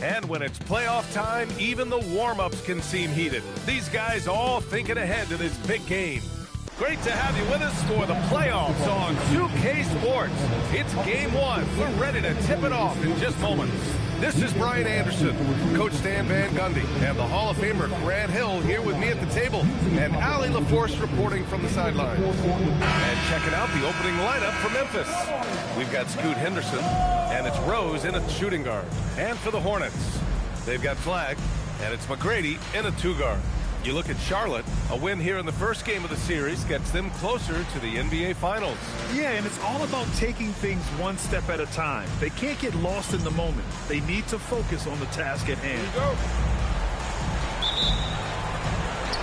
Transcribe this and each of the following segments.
And when it's playoff time, even the warm-ups can seem heated. These guys all thinking ahead to this big game. Great to have you with us for the playoffs on 2K Sports. It's Game 1. We're ready to tip it off in just moments. This is Brian Anderson, Coach Stan Van Gundy, and the Hall of Famer Grant Hill here with me at the table, and Allie LaForce reporting from the sideline. And checking out the opening lineup for Memphis. We've got Scoot Henderson, and it's Rose in a shooting guard. And for the Hornets, they've got Flagg, and it's McGrady in a 2-guard. You look at Charlotte, a win here in the first game of the series gets them closer to the NBA Finals. Yeah, and it's all about taking things one step at a time. They can't get lost in the moment. They need to focus on the task at hand.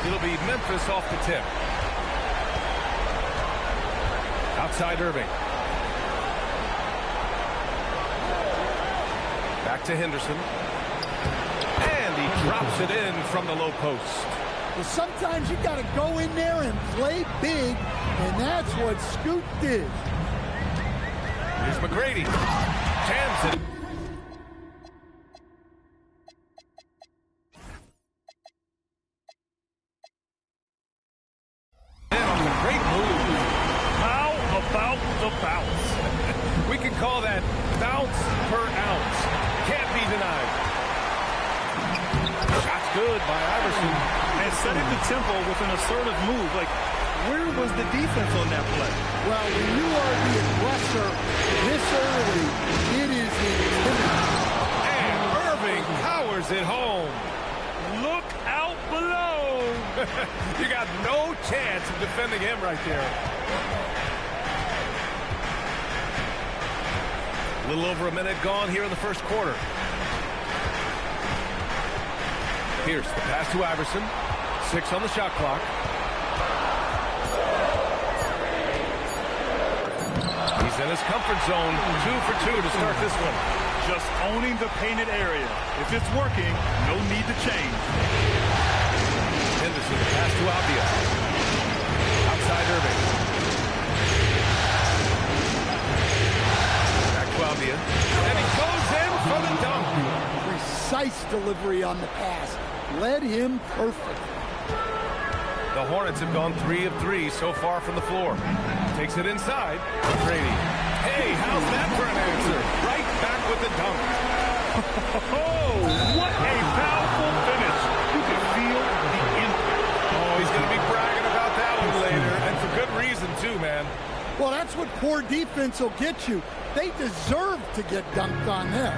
It'll be Memphis off the tip. Outside Irving. Back to Henderson. And he drops it in from the low post. Well, sometimes you got to go in there and play big, and that's what Scoot did. Here's McGrady. Jams it. And on the great move. How about the bounce? We can call that bounce per ounce. Can't be denied. Shot's good by Iverson. And setting the tempo with an assertive move. Like, where was the defense on that play? Well, when you are the aggressor this early, it is intimidating. And Irving powers it home. Look out below. You got no chance of defending him right there. A little over a minute gone here in the first quarter. Pierce, the pass to Iverson. 6 on the shot clock. He's in his comfort zone. 2 for 2 to start this one. Just owning the painted area. If it's working, no need to change. Henderson, the pass to Avdija. Outside Irving. Back to Avdija. And he goes in for the dunk. Precise delivery on the pass. Led him perfect. The Hornets have gone 3 of 3 so far from the floor. Takes it inside. Brady. Hey, how's that for an answer? Right back with the dunk. Oh, what a powerful finish. You can feel the impact. Oh, he's going to be bragging about that one later. And for good reason, too, man. Well, that's what poor defense will get you. They deserve to get dunked on there.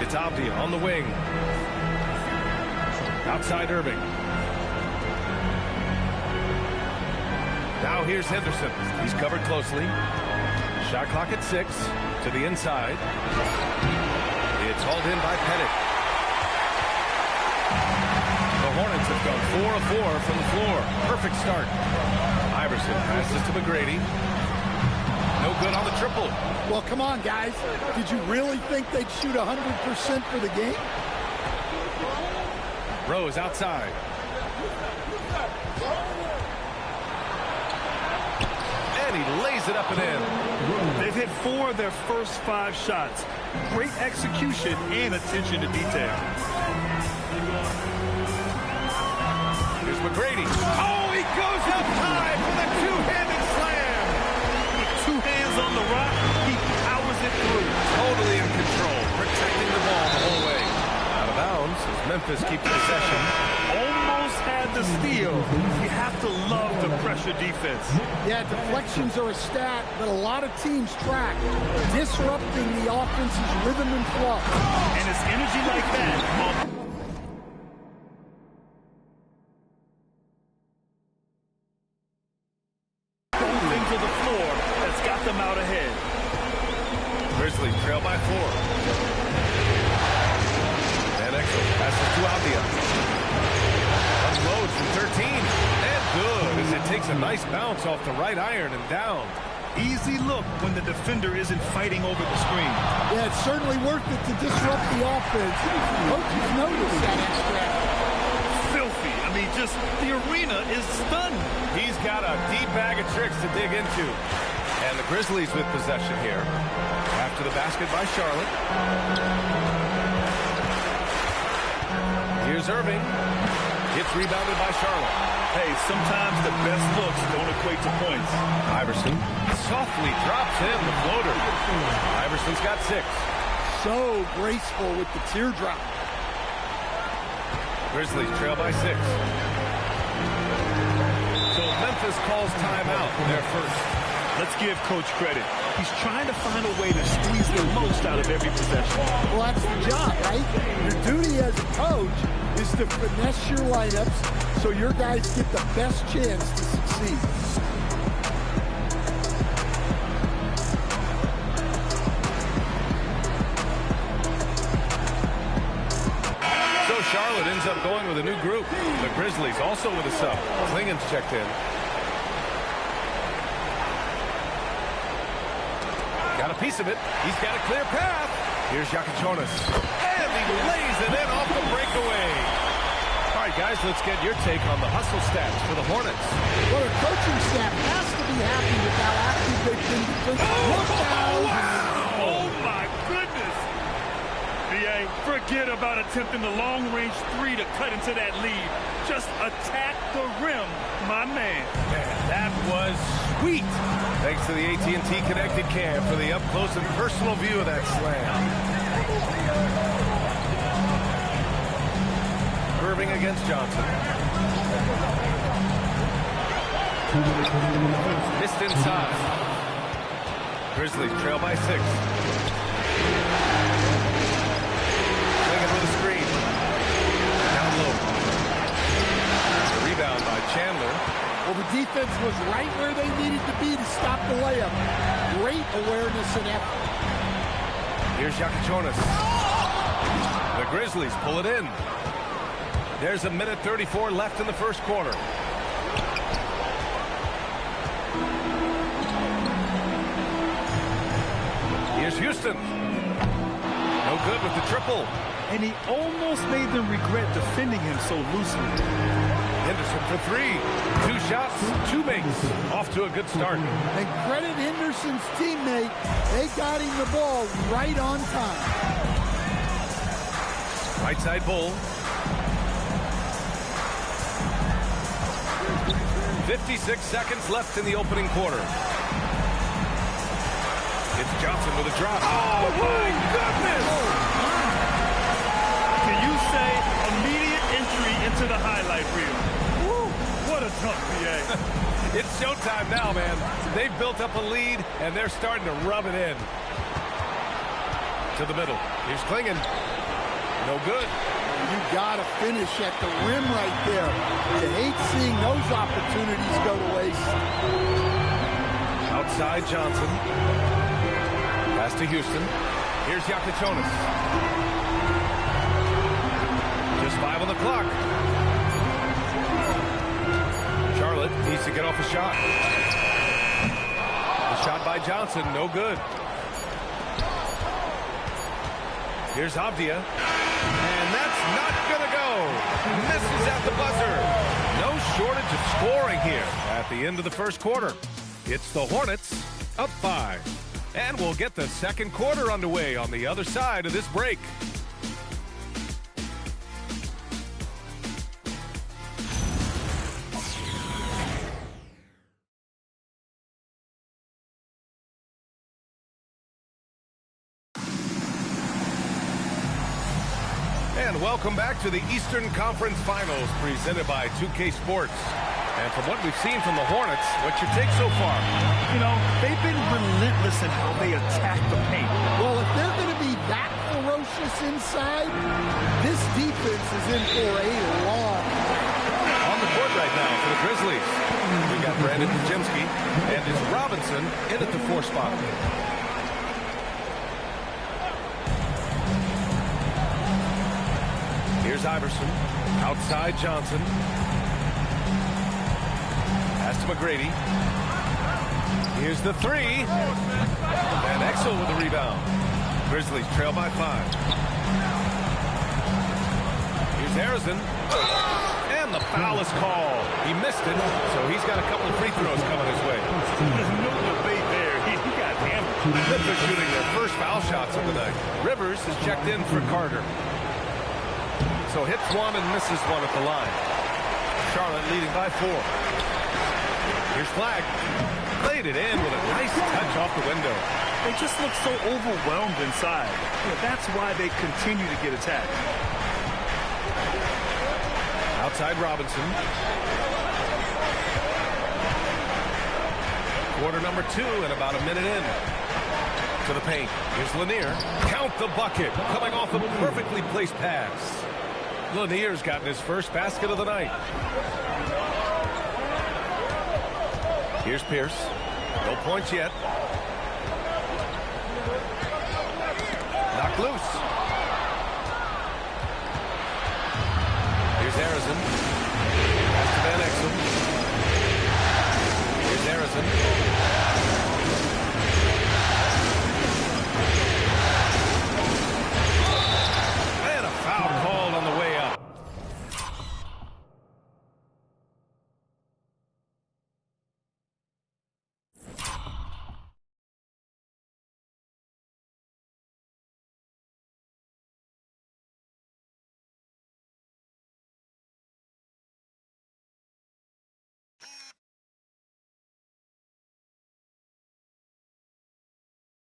It's Avdija on the wing. Outside Irving. Now here's Henderson. He's covered closely. Shot clock at 6. To the inside. It's hauled in by Pettit. The Hornets have gone 4 of 4 from the floor. Perfect start. Iverson passes to McGrady. No good on the triple. Well, come on, guys. Did you really think they'd shoot 100% for the game? Rose outside. And he lays it up and in. They've hit 4 of their first 5 shots. Great execution and attention to detail. Here's McGrady. Oh, he goes up high for the two-handed slam. With 2 hands on the rock, he powers it through. Totally in control, protecting the ball the whole way. Out of bounds as Memphis keeps possession. Almost had the steal. You have to love the pressure defense. Yeah, deflections are a stat that a lot of teams track, disrupting the offense's rhythm and flow. And it's energy like that. Things to the floor that's got them out ahead. Grizzlies trail by 4. And Exel passes to Avdija. Unloads from 13. And good as it takes a nice bounce off the right iron and down. Easy look when the defender isn't fighting over the screen. Yeah, it's certainly worth it to disrupt the offense. Coaches notice that extra. Filthy. I mean, just the arena is stunned. He's got a deep bag of tricks to dig into. And the Grizzlies with possession here. After the basket by Charlotte. Here's Irving. It's rebounded by Charlotte. Hey, sometimes the best looks don't equate to points. Iverson softly drops in the floater. Iverson's got 6. So graceful with the teardrop. Grizzlies trail by 6. So Memphis calls timeout. They're first. Let's give Coach credit. He's trying to find a way to squeeze the most out of every possession. Well, that's the job, right? Your duty as a coach is to finesse your lineups so your guys get the best chance to succeed. So Charlotte ends up going with a new group. The Grizzlies also with a sub. Klingen's checked in. Got a piece of it. He's got a clear path. Here's Jonas. And he lays it in off the breakaway. All right, guys, let's get your take on the hustle stats for the Hornets. Well, the coaching staff has to be happy with how active they've been defensively. Wow! Oh, my goodness! BA, forget about attempting the long-range 3 to cut into that lead. Just attack the rim, my man. Man, that was sweet. Thanks to the AT&T Connected Cam for the up-close and personal view of that slam. Irving against Johnson. Missed inside. Grizzlies trail by 6. Klingen with a screen. Down low. Rebound by Chandler. Well, the defense was right where they needed to be to stop the layup. Great awareness and effort. Here's Jonas. The Grizzlies pull it in. There's 1:34 left in the first quarter. Here's Houston. No good with the triple. And he almost made them regret defending him so loosely. Henderson for 3. 2 shots, 2 makes. Off to a good start. And credit Henderson's teammate. They got him the ball right on time. Right side Bull. 56 seconds left in the opening quarter. It's Johnson with a drop. Oh, my goodness! Can you say immediate entry into the highlight reel? Woo, what a tough PA. It's showtime now, man. They've built up a lead, and they're starting to rub it in. To the middle. Here's Klingen. No good. You got to finish at the rim right there. You hate seeing those opportunities go to waste. Outside Johnson. Pass to Houston. Here's Jonas. Just 5 on the clock. Charlotte needs to get off a shot. The shot by Johnson, no good. Here's Avdija. And that's not going to go. Misses at the buzzer. No shortage of scoring here at the end of the first quarter. It's the Hornets up 5. And we'll get the second quarter underway on the other side of this break. And welcome back to the Eastern Conference Finals presented by 2K Sports. And from what we've seen from the Hornets, what's your take so far? You know, they've been relentless in how they attack the paint. Well, if they're going to be that ferocious inside, this defense is in for a long. On the court right now for the Grizzlies, we got Brandon Djemski, and it's Robinson in at the 4 spot. Here's Iverson, outside Johnson. Pass to McGrady. Here's the 3. And Exel with the rebound. Grizzlies trail by 5. Here's Harrison. And the foul is called. He missed it, so he's got a couple of free throws coming his way. There's no debate there. He got hammered. Memphis shooting their first foul shots of the night. Rivers is checked in for Carter. So hits one and misses one at the line. Charlotte leading by 4. Here's Flag. Played it in with a nice touch off the window. They just look so overwhelmed inside. That's why they continue to get attacked. Outside Robinson. Quarter number 2 and about a minute in. To the paint. Here's Lanier. Count the bucket. Coming off a perfectly placed pass. Lanier's gotten his first basket of the night. Here's Pierce. No points yet. Knocked loose. Here's Harrison. Pass to Van Exel. Here's Harrison. And a foul called on the way up.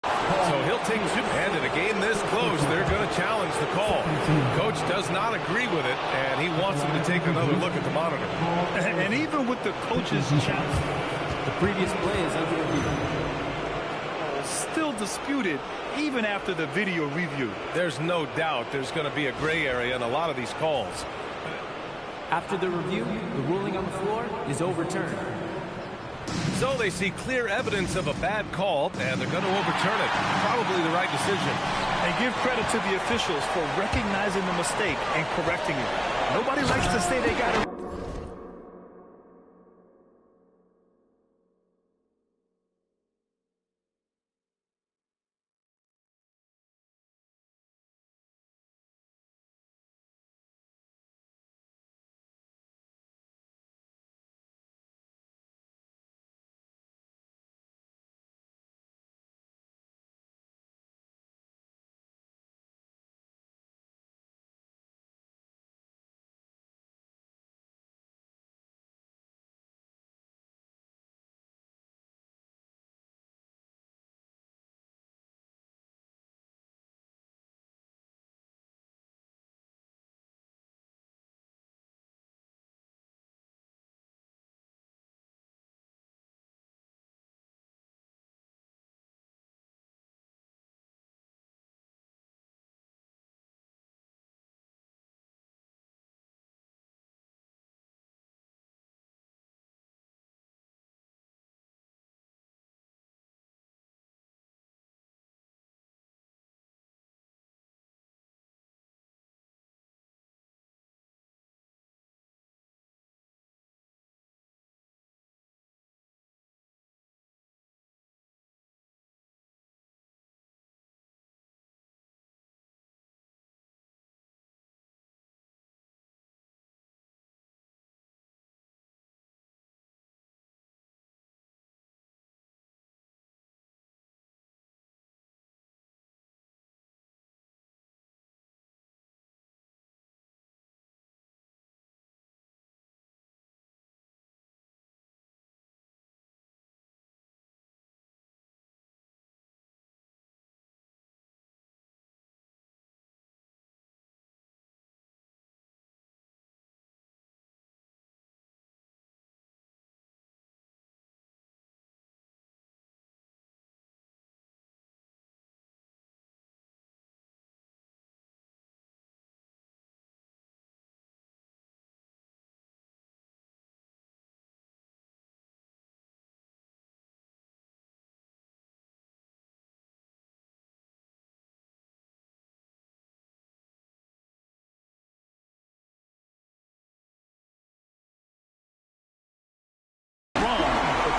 So he'll take 2. And in a game this close, they're going to challenge the call. Coach does not agree with it, and he wants him to take another look at the monitor. And even with the coach's challenge, The previous play is under review. still disputed even after the video review. There's no doubt there's going to be a gray area in a lot of these calls. After the review, the ruling on the floor is overturned. So they see clear evidence of a bad call, and they're going to overturn it. Probably the right decision. And give credit to the officials for recognizing the mistake and correcting it. Nobody likes to say they got it.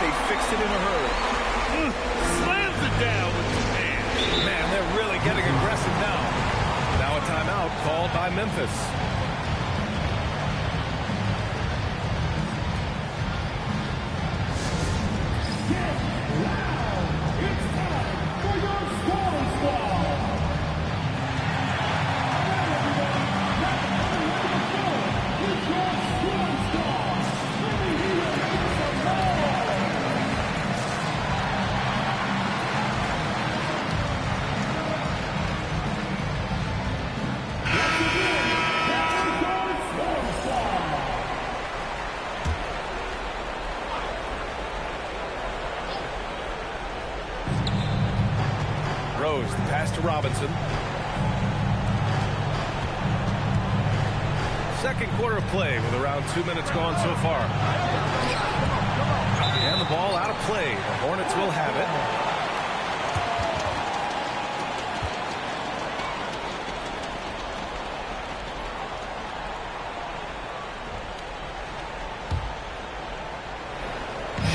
They fixed it in a hurry. Slams it down with 2 hands. Man, they're really getting aggressive now. Now a timeout called by Memphis. Pass to Robinson. Second quarter of play with around 2 minutes gone so far. And the ball out of play. The Hornets will have it.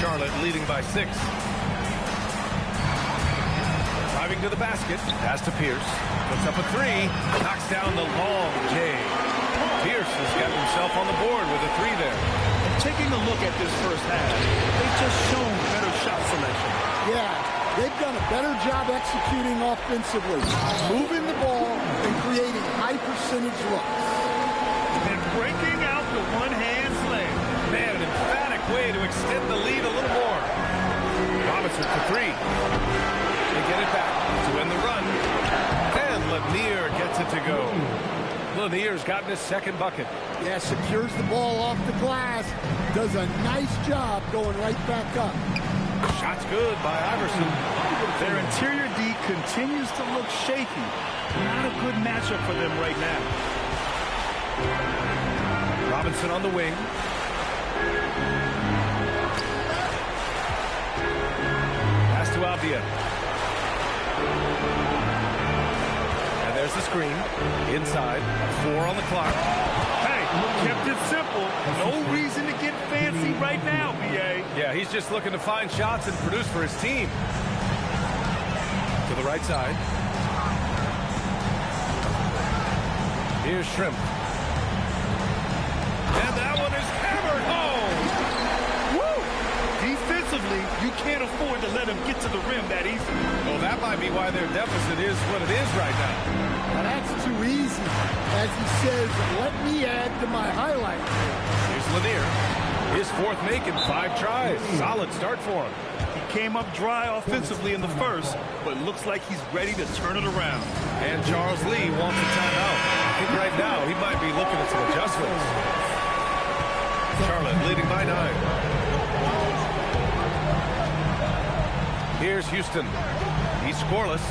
Charlotte leading by 6. Driving to the basket. Pass to Pierce. Puts up a 3. Knocks down the long J. Pierce has got himself on the board with a 3 there. And taking a look at this first half, they've just shown better shot selection. Yeah, they've done a better job executing offensively, moving the ball and creating high percentage looks. And breaking out the one-hand slam. Man, an emphatic way to extend the lead a little more. Robinson for 3. They get it back to end the run. And Lanier gets it to go. Lanier's gotten his second bucket. Yeah, secures the ball off the glass. Does a nice job going right back up. Shot's good by Iverson. Their interior D continues to look shaky. Not a good matchup for them right now. Robinson on the wing. Pass to Avdija. And there's the screen. Inside. 4 on the clock. Hey, kept it simple. No reason to get fancy right now, BA. Yeah, he's just looking to find shots and produce for his team. To the right side. Here's Shrimp. And that one is hammered home. Woo! Defensively, you can't afford to let him get to the rim that easy. Well, that might be why their deficit is what it is right now. Now that's too easy. As he says, let me add to my highlight. Here's Lanier. His 4th make in 5 tries. Solid start for him. He came up dry offensively in the first, but looks like he's ready to turn it around. And Charles Lee wants a timeout. I think right now he might be looking at some adjustments. Charlotte leading by 9. Here's Houston. He's scoreless.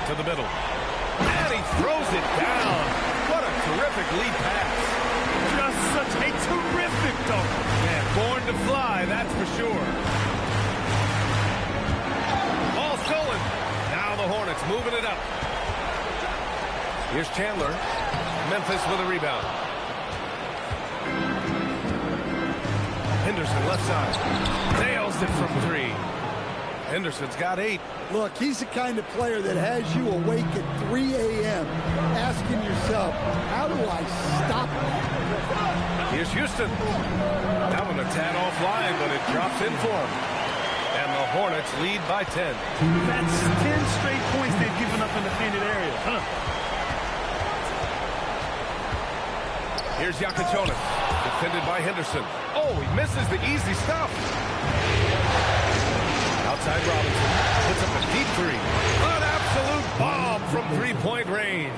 To the middle. And he throws it down. What a terrific lead pass. Just such a terrific dunk. Man, born to fly, that's for sure. Ball stolen. Now the Hornets moving it up. Here's Chandler. Memphis with a rebound. Henderson left side. Nails it from 3. Henderson's got 8. Look, he's the kind of player that has you awake at 3 a.m. asking yourself, how do I stop him? Here's Houston. That one a tad offline, but it drops in for him. And the Hornets lead by 10. That's 10 straight points they've given up in the painted area. Here's Jonas. Defended by Henderson. Oh, he misses the easy stuff. Outside Robinson. Puts up a deep 3. An absolute bomb from 3-point range.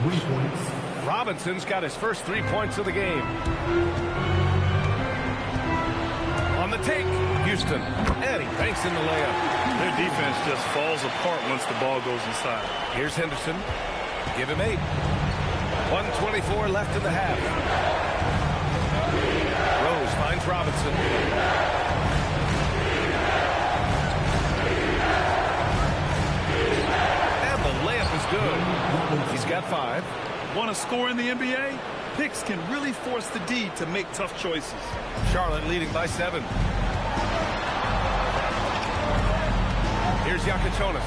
Robinson's got his first 3 points of the game. On the take, Houston. And he banks in the layup. Their defense just falls apart once the ball goes inside. Here's Henderson. Give him 8. 1:24 left in the half. Rose finds Robinson. And the layup is good. He's got 5. Want to score in the NBA? Picks can really force the D to make tough choices. Charlotte leading by 7. Here's Jonas.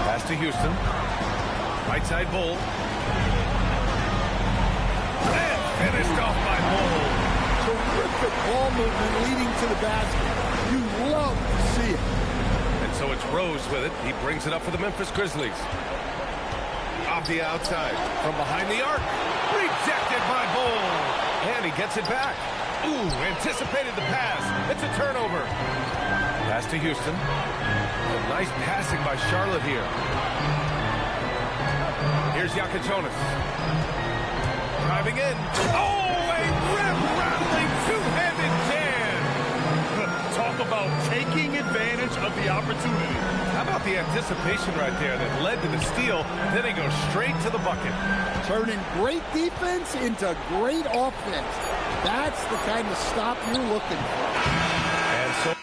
Pass to Houston. Right side Bull. And finished off by Bull. Terrific ball movement leading to the basket. You love to see it. And so it's Rose with it. He brings it up for the Memphis Grizzlies. Avdija outside. From behind the arc. Rejected by Bull. And he gets it back. Ooh, anticipated the pass. It's a turnover. Pass to Houston. A nice passing by Charlotte here. Here's Jonas. Driving in. Oh, a rim-rattling two-handed jam. Talk about taking advantage of the opportunity. How about the anticipation right there that led to the steal? Then he goes straight to the bucket. Turning great defense into great offense. That's the kind of stop you're looking for. And so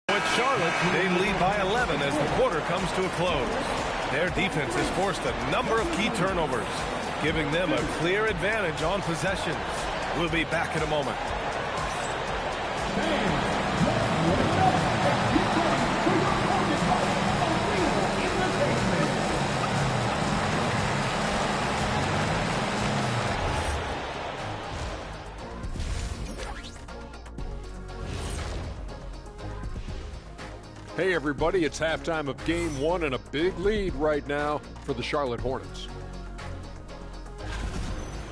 with Charlotte, they lead by 11 as the quarter comes to a close. Their defense has forced a number of key turnovers, giving them a clear advantage on possessions. We'll be back in a moment. Hey everybody, it's halftime of Game 1 and a big lead right now for the Charlotte Hornets.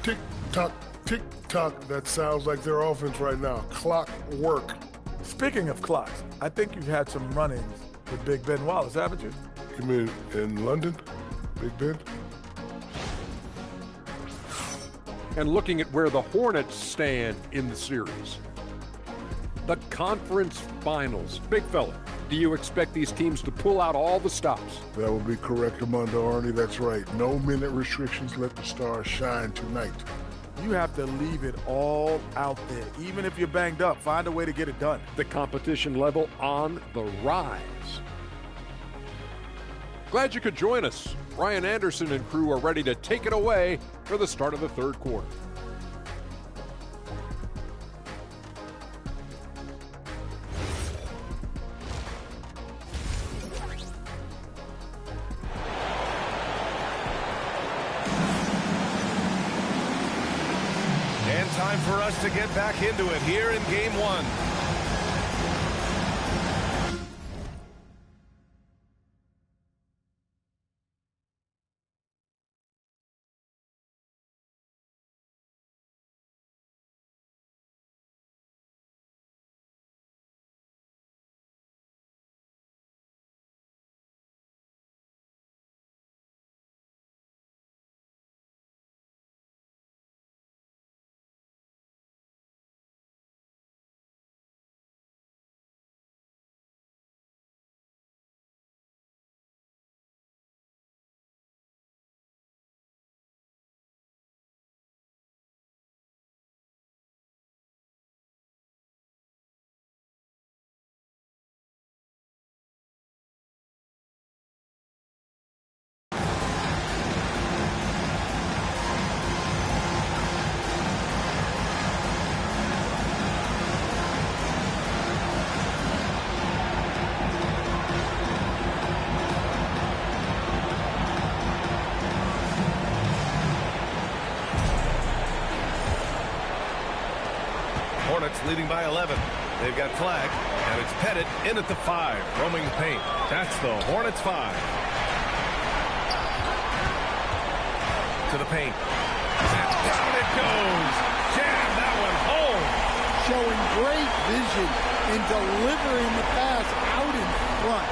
Tick-tock, tick-tock, that sounds like their offense right now. Clock work. Speaking of clocks, I think you've had some run-ins with Big Ben Wallace, haven't you? You mean in London, Big Ben? And looking at where the Hornets stand in the series. The conference finals. Big fella, do you expect these teams to pull out all the stops? That would be correct, Armando Arnie. That's right. No minute restrictions. Let the stars shine tonight. You have to leave it all out there. Even if you're banged up, find a way to get it done. The competition level on the rise. Glad you could join us. Brian Anderson and crew are ready to take it away for the start of the third quarter. And time for us to get back into it here in Game 1. Hornets leading by 11. They've got flag, and it's Pettit in at the 5, roaming the paint. That's the Hornets 5. To the paint. And down it goes. Jam that one home. Showing great vision in delivering the pass out in front.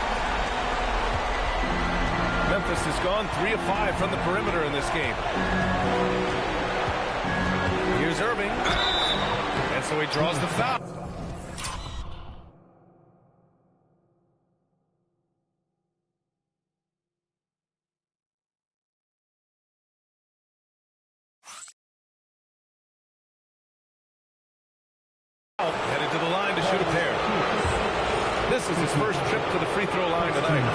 Memphis has gone 3 of 5 from the perimeter in this game. Here's Irving. And so he draws the foul. Headed to the line to shoot a pair. This is his first trip to the free throw line tonight.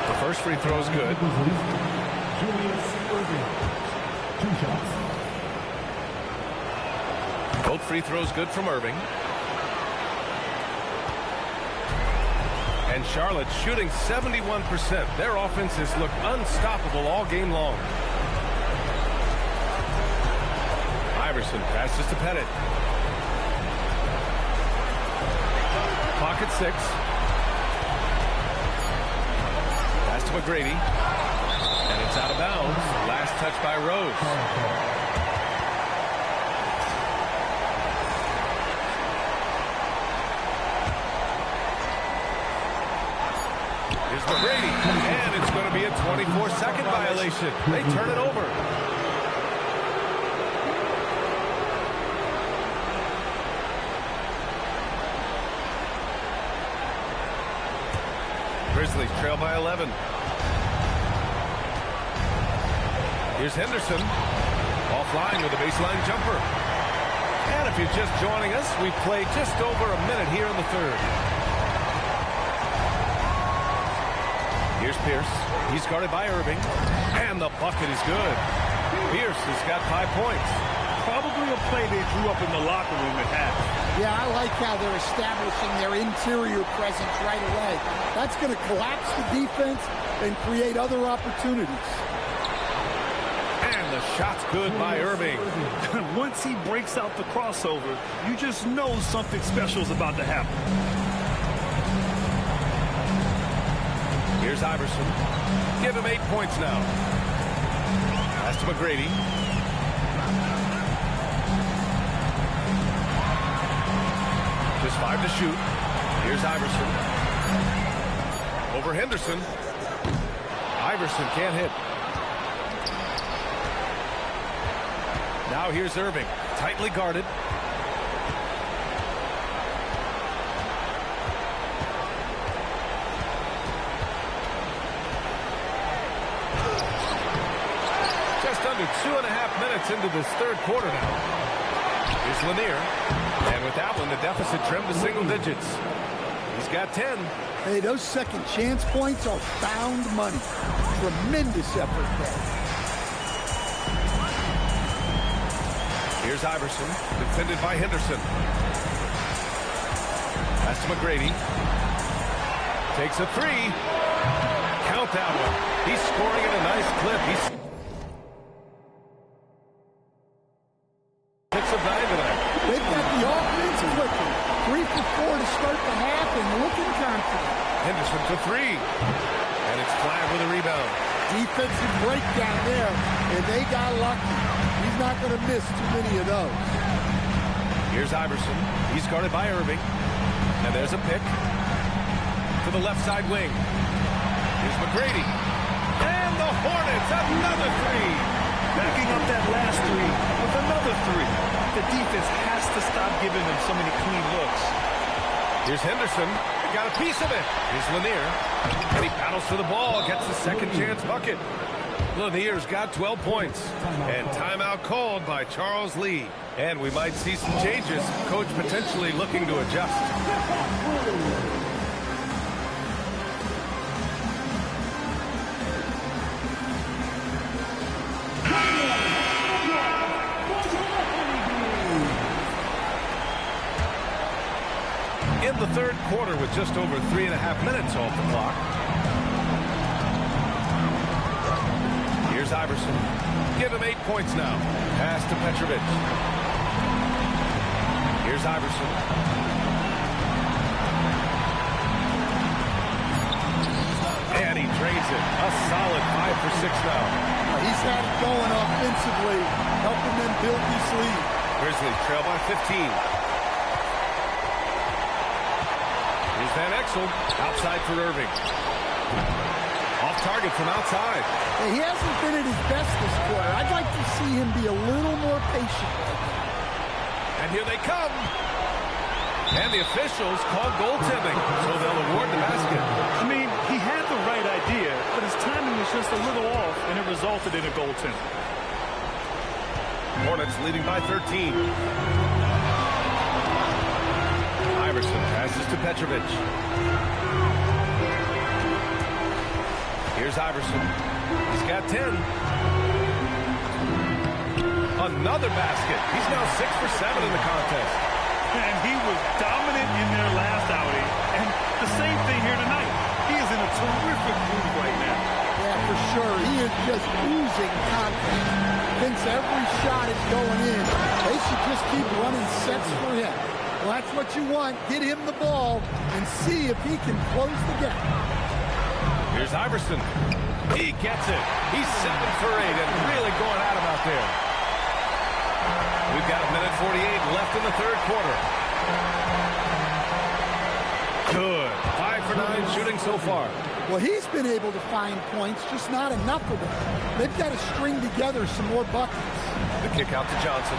The first free throw is good. Both free throws good from Irving. And Charlotte shooting 71%. Their offense has looked unstoppable all game long. Iverson passes to Pettit. Clock at 6. Pass to McGrady. And it's out of bounds. Last touch by Rose. McGrady, and it's going to be a 24-second violation. They turn it over. Grizzlies trail by 11. Here's Henderson. Offline with a baseline jumper. And if you're just joining us, we've played just over a minute here in the third. Here's Pierce. He's guarded by Irving. And the bucket is good. Pierce has got 5 points. Probably a play they drew up in the locker room at half. Yeah, I like how they're establishing their interior presence right away. That's going to collapse the defense and create other opportunities. And the shot's good by Irving. Once he breaks out the crossover, you just know something special is about to happen. Here's Iverson. Give him 8 points now. Pass to McGrady. Just 5 to shoot. Here's Iverson. Over Henderson. Iverson can't hit. Now here's Irving. Tightly guarded. Just under 2.5 minutes into this third quarter now. Here's Lanier. And with that one, the deficit trimmed to single digits. He's got 10. Hey, those second chance points are found money. Tremendous effort there. Here's Iverson, defended by Henderson. Pass to McGrady. Takes a 3. Count that one. He's scoring at a nice clip. Picks up 9 tonight. They've got the offense clicking. 3 for 4 to start the half and looking confident. Henderson for 3. And it's flagged with a rebound. Defensive breakdown there, and they got lucky. He's not going to miss too many of those. Here's Iverson. He's guarded by Irving. And there's a pick to the left side wing. Here's McGrady. And the Hornets, another 3. Backing up that last 3 with another 3. The defense has to stop giving them so many clean looks. Here's Henderson. Got a piece of it. Here's Lanier. And he battles for the ball. Gets the second chance bucket. Lanier's got 12 points. And timeout called by Charles Lee. And we might see some changes. Coach potentially looking to adjust. In the third quarter with just over 3.5 minutes off the clock. Here's Iverson. Give him 8 points now. Pass to Petrovic. Here's Iverson. And he drains it. A solid 5 for 6 now. He's had it going offensively, helping them build this lead. Grizzlies trail by 15. Van Exel, outside for Irving. Off target from outside. He hasn't been at his best this quarter. I'd like to see him be a little more patient right now. And here they come. And the officials call goaltending, so they'll award the basket. I mean, he had the right idea, but his timing was just a little off, and it resulted in a goaltending. Hornets leading by 13. Iverson passes to Petrovic. Here's Iverson. He's got 10. Another basket. He's now 6 for 7 in the contest. And he was dominant in their last outing. And the same thing here tonight. He is in a terrific mood right now. Yeah, for sure. He is just oozing confidence. Thinks every shot is going in. They should just keep running sets for him. Well, that's what you want. Get him the ball and see if he can close the gap. Here's Iverson. He gets it. He's 7 for 8 and really going at him out there. We've got 1:48 left in the third quarter. Good. 5 for 9 shooting so far. Well, he's been able to find points, just not enough of them. They've got to string together some more buckets. The kick out to Johnson.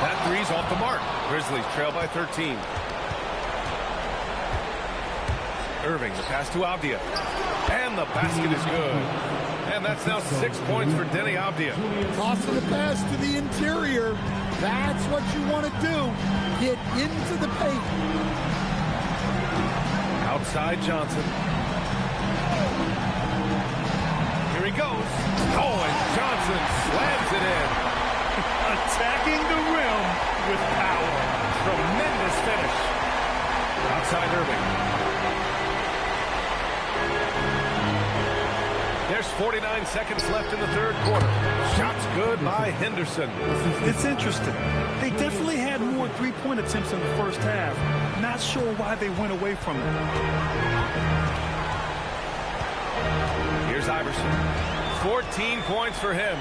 That three's off the mark. Grizzlies trail by 13. Irving, the pass to Avdija. And the basket is good. And that's now 6 points for Denny Avdija. Tossing the pass to the interior. That's what you want to do. Get into the paint. Outside Johnson. Here he goes. Oh, and Johnson slams it in. Attacking the rim with power. Tremendous finish. Outside Irving. There's 49 seconds left in the third quarter. Shots good by Henderson. It's interesting. They definitely had more three-point attempts in the first half. Not sure why they went away from it. Here's Iverson. 14 points for him.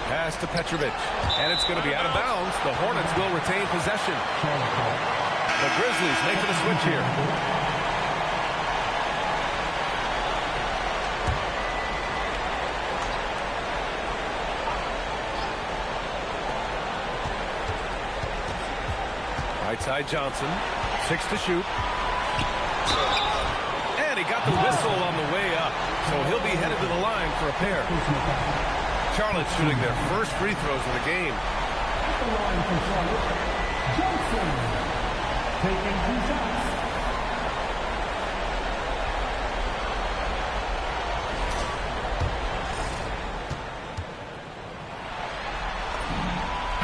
Pass to Petrovic. And it's going to be out of bounds. The Hornets will retain possession. The Grizzlies making a switch here. Right side Johnson. 6 to shoot. And he got the whistle on the way up. So he'll be headed to the line for a pair. Charlotte shooting their first free throws of the game. The line for Charlotte. Johnson taking 2 shots.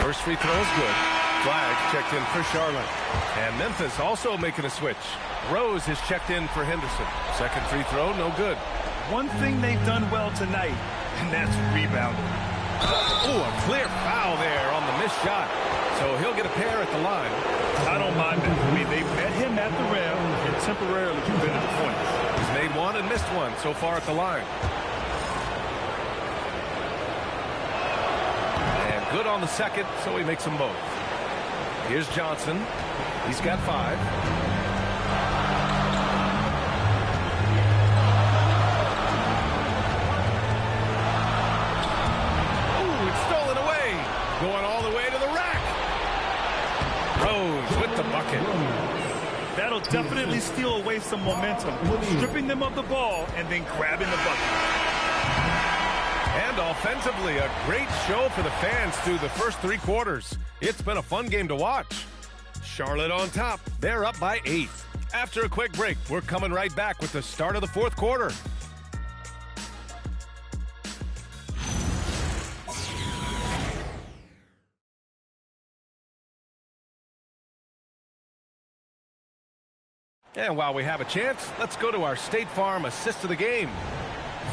First free throw is good. Flag checked in for Charlotte. And Memphis also making a switch. Rose is checked in for Henderson. Second free throw, no good. One thing they've done well tonight, and that's rebounding. Oh, a clear foul there on the missed shot. So he'll get a pair at the line. I don't mind that. I mean, they met him at the rim and temporarily prevented the points. He's made one and missed one so far at the line. And good on the second, so he makes them both. Here's Johnson. He's got 5. Ooh, it's stolen away. Going all the way to the rack. Rose with the bucket. That'll definitely steal away some momentum, stripping them of the ball and then grabbing the bucket. And offensively, a great show for the fans through the first 3 quarters. It's been a fun game to watch. Charlotte on top. They're up by 8. After a quick break, we're coming right back with the start of the fourth quarter. And while we have a chance, let's go to our State Farm assist of the game.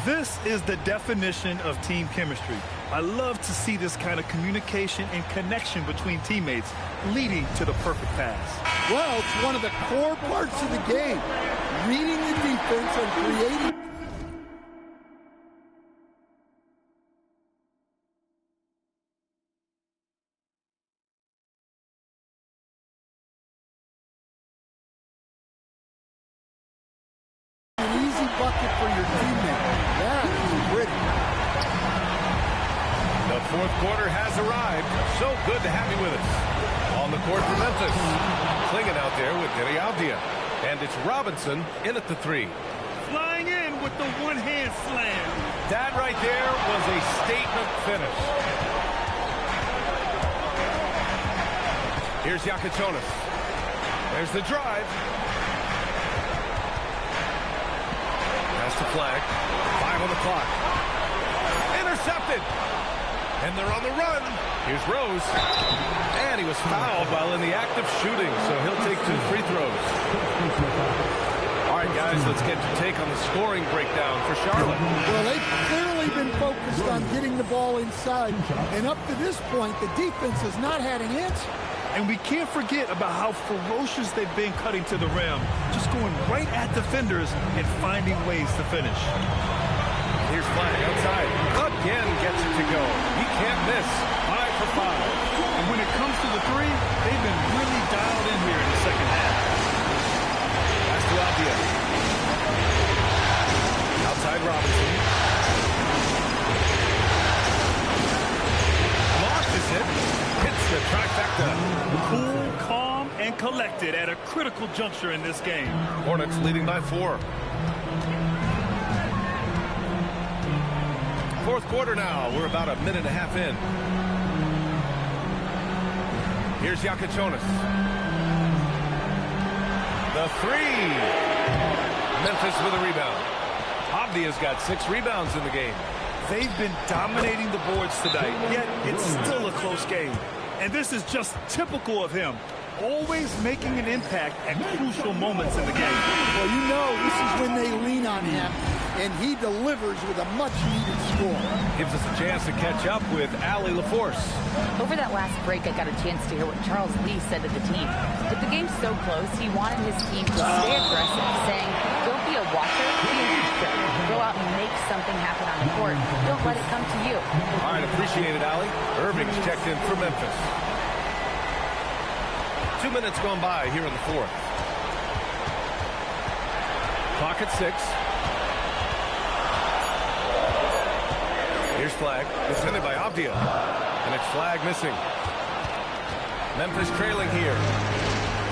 This is the definition of team chemistry. I love to see this kind of communication and connection between teammates leading to the perfect pass. Well, it's one of the core parts of the game. Reading the defense and creating. An easy bucket for your teammate. That is pretty. The fourth quarter has arrived. So good to have you with us. On the court for Memphis. Clinging out there with Denny Avdija. And it's Robinson in at the 3. Flying in with the one-hand slam. That right there was a statement finish. Here's Yakichonis. There's the drive. Pass to Flag. 5 on the clock. Intercepted. And they're on the run. Here's Rose. And he was fouled while in the act of shooting, so he'll take 2 free throws. All right, guys, let's get your take on the scoring breakdown for Charlotte. Well, they've clearly been focused on getting the ball inside. And up to this point, the defense has not had an answer. And we can't forget about how ferocious they've been cutting to the rim, just going right at defenders and finding ways to finish. Here's Flag outside. Again gets it to go. He can't miss. 5 for 5. And when it comes to the 3, they've been really dialed in here in the second half. Pass to Avdija. Outside Robinson. Launches it. Hits the trifecta. Cool, calm, and collected at a critical juncture in this game. Hornets leading by 4. Fourth quarter now. We're about a minute and a half in. Here's Yakichonis. The 3. Memphis with a rebound. Avdija's got 6 rebounds in the game. They've been dominating the boards tonight, yet it's still a close game. And this is just typical of him. Always making an impact at crucial moments in the game. Well, you know this is when they lean on him, and he delivers with a much-needed score. Gives us a chance to catch up with Allie LaForce. Over that last break, I got a chance to hear what Charles Lee said to the team. With the game so close, he wanted his team to stay aggressive, saying, don't be a watcher, be a leader. Go out and make something happen on the court. Don't let it come to you. All right, appreciate it, Allie. Irving's checked in for Memphis. 2 minutes gone by here in the fourth. Clock at 6. Here's Flag. Defended by Avdija. And it's Flag missing. Memphis trailing here.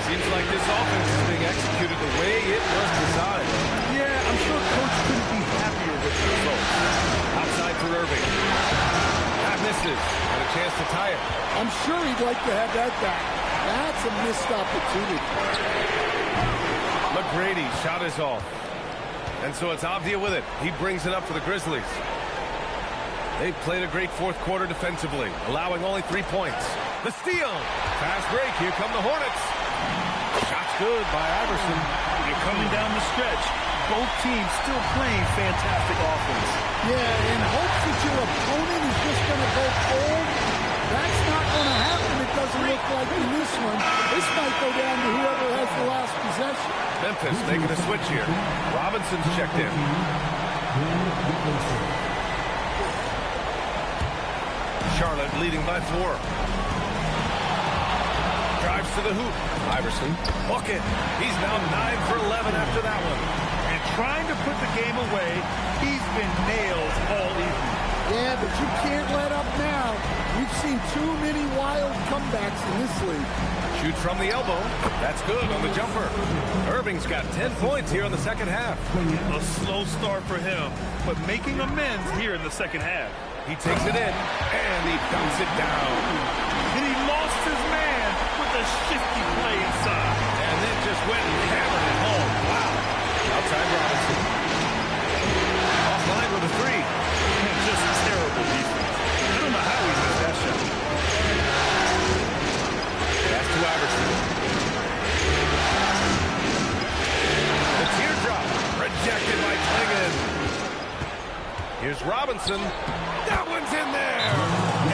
Seems like this offense is being executed the way it was designed. Yeah, I'm sure Coach couldn't be happier with the results. Outside for Irving. That misses. And a chance to tie it. I'm sure he'd like to have that back. That's a missed opportunity. McGrady shot is off. And so it's Avdija with it. He brings it up for the Grizzlies. They've played a great fourth quarter defensively, allowing only 3 points. The steal. Fast break. Here come the Hornets. Shot's good by Iverson. You're coming down the stretch. Both teams still playing fantastic offense. Yeah, in hopes that your opponent is just going to go cold. That's not going to happen. It doesn't look like in this one. This might go down to whoever has the last possession. Memphis making a switch here. Robinson's checked in. Charlotte leading by 4. Drives to the hoop. Iverson. Bucket. He's now 9 for 11 after that one. And trying to put the game away, he's been nailed all evening. Yeah, but you can't let up now. We've seen too many wild comebacks in this league. Shoots from the elbow. That's good on the jumper. Irving's got 10 points here in the second half. A slow start for him, but making amends here in the second half. He takes it in, and he dumps it down. And he lost his man with a shifty play inside. And then just went and hammered it home. Wow. Outside Robinson. Offline with a 3. And just terrible defense. I don't know how he missed that shot. Pass to Iverson. The teardrop. Rejected by Klingon. Here's Robinson. That one's in there.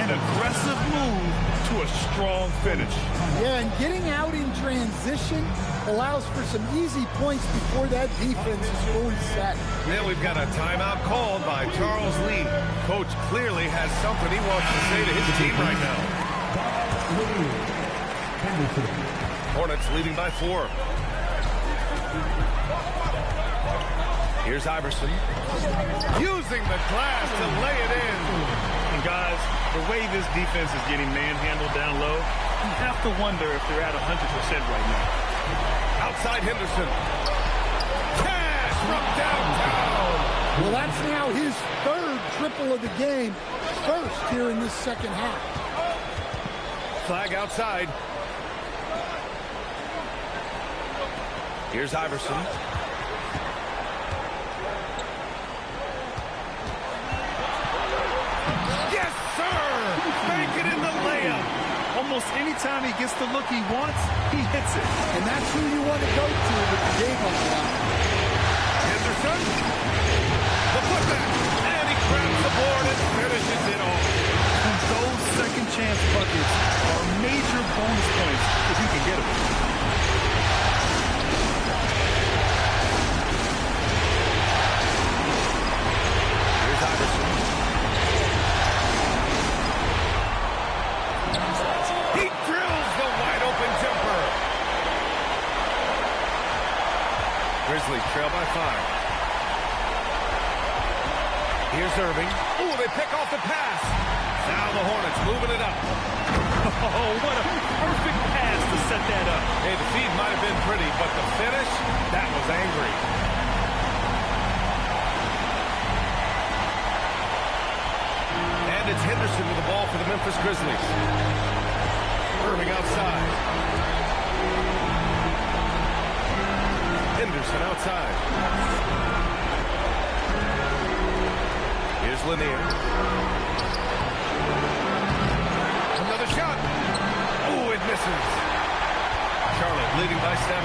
An aggressive move to a strong finish. Yeah, and getting out in transition allows for some easy points before that defense is fully set. Then we've got a timeout called by Charles Lee. Coach clearly has something he wants to say to his team right now. Hornets leading by 4. Here's Iverson. Using the glass to lay it in. And guys, the way this defense is getting manhandled down low, you have to wonder if they're at 100% right now. Outside Henderson. Cash from downtown. Well, that's now his 3rd triple of the game. First here in this second half. Flag outside. Here's Iverson. Yes, sir! Make it in the layup. Almost anytime he gets the look he wants, he hits it. And that's who you want to go to with the game on the line. Henderson. The putback. And he grabs the board and finishes it off. And those second chance buckets are major bonus points if you can get them. Here's Iverson. He drills the wide open jumper. Grizzlies trail by 5. Here's Irving. Ooh, they pick off the pass. Now the Hornets moving it up. Oh, what a perfect pass to set that up. Hey, the feed might have been pretty, but the finish, that was angry. And it's Henderson with the ball for the Memphis Grizzlies. Irving outside. Henderson outside. Here's Lanier. Another shot. Oh, it misses. Charlotte leading by 7.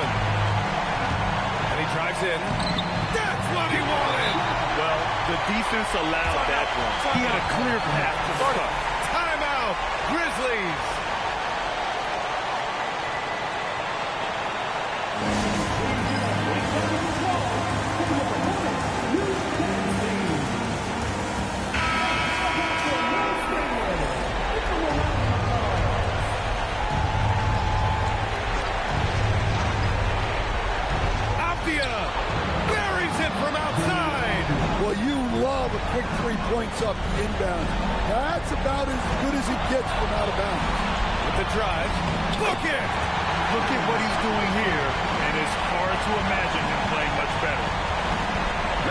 And he drives in. That's what he wanted. Well, the defense allowed that one. He had a clear path to start. Timeout, Grizzlies. Avdija buries it from outside. Well, you love a quick 3 points up the inbound. That's about as good as it gets from out of bounds. With the drive. Look it! Look at what he's doing here, and it's hard to imagine him playing much better.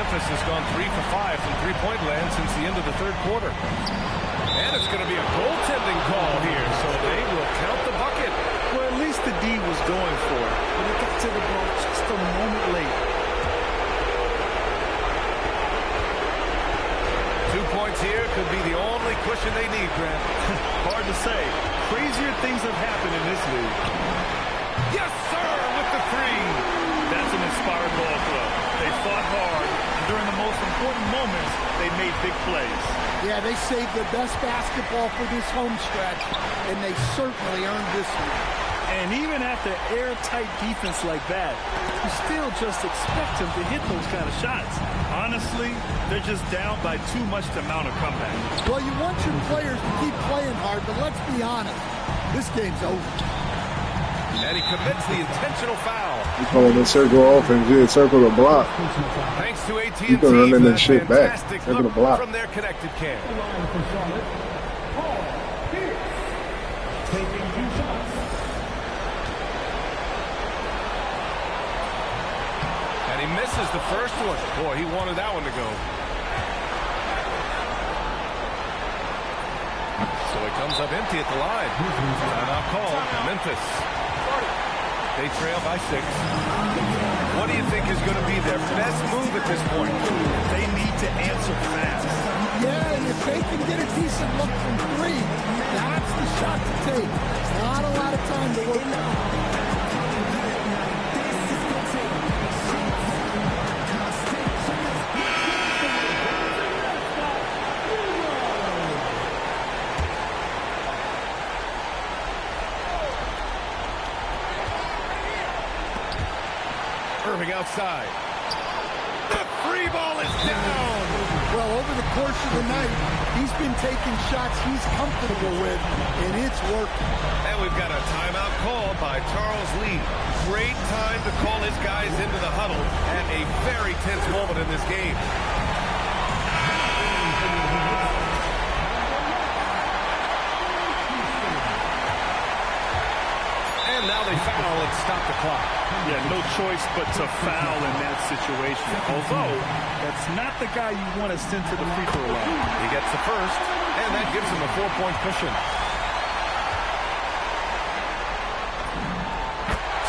Memphis has gone 3 for 5 from three-point land since the end of the third quarter. And it's going to be a goaltending call here, so they will count the bucket. Well, at least the D was going for it, but it got to the ball just a moment late. 2 points here could be the only cushion they need, Grant. Hard to say. Crazier things have happened in this league. Yes, sir, with the 3. That's an inspired ball club. They fought hard, and during the most important moments, they made big plays. Yeah, they saved their best basketball for this home stretch, and they certainly earned this one. And even after airtight defense like that, you still just expect them to hit those kind of shots. Honestly, they're just down by too much to mount a comeback. Well, you want your players to keep playing hard, but let's be honest, this game's over. And he commits the intentional foul. You calling the circle offense, yeah, circle the block. Thanks to AT&T You can run for in that that shit back. fantastic Circle the look block. from their connected cam. Taking 2 shots. And he misses the first one. Boy, he wanted that one to go. So he comes up empty at the line. Timeout call. Memphis. They trail by 6. What do you think is going to be their best move at this point? They need to answer fast. Yeah, and if they can get a decent look from 3, that's the shot to take. Not a lot of time to work out. Irving outside. The free ball is down. Well, over the course of the night, he's been taking shots he's comfortable with, and it's working. And we've got a timeout called by Charles Lee. Great time to call his guys into the huddle at a very tense moment in this game. And now they foul and stop the clock. Yeah, no choice but to foul in that situation. Although, that's not the guy you want to send to the free throw line. He gets the first, and that gives him a 4-point cushion.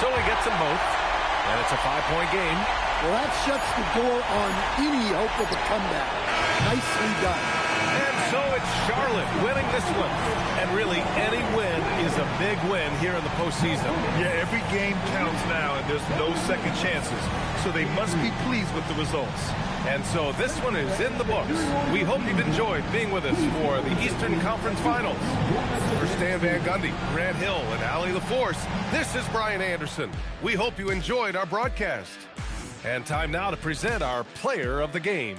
So he gets them both, and it's a 5-point game. Well, that shuts the door on any hope of a comeback. Nicely done. And so it's Charlotte winning this one. And really, any win is a big win here in the postseason. Yeah, every game counts now, and there's no second chances. So they must be pleased with the results. And so this one is in the books. We hope you've enjoyed being with us for the Eastern Conference Finals. For Stan Van Gundy, Grant Hill, and Allie LaForce, this is Brian Anderson. We hope you enjoyed our broadcast. And time now to present our player of the game.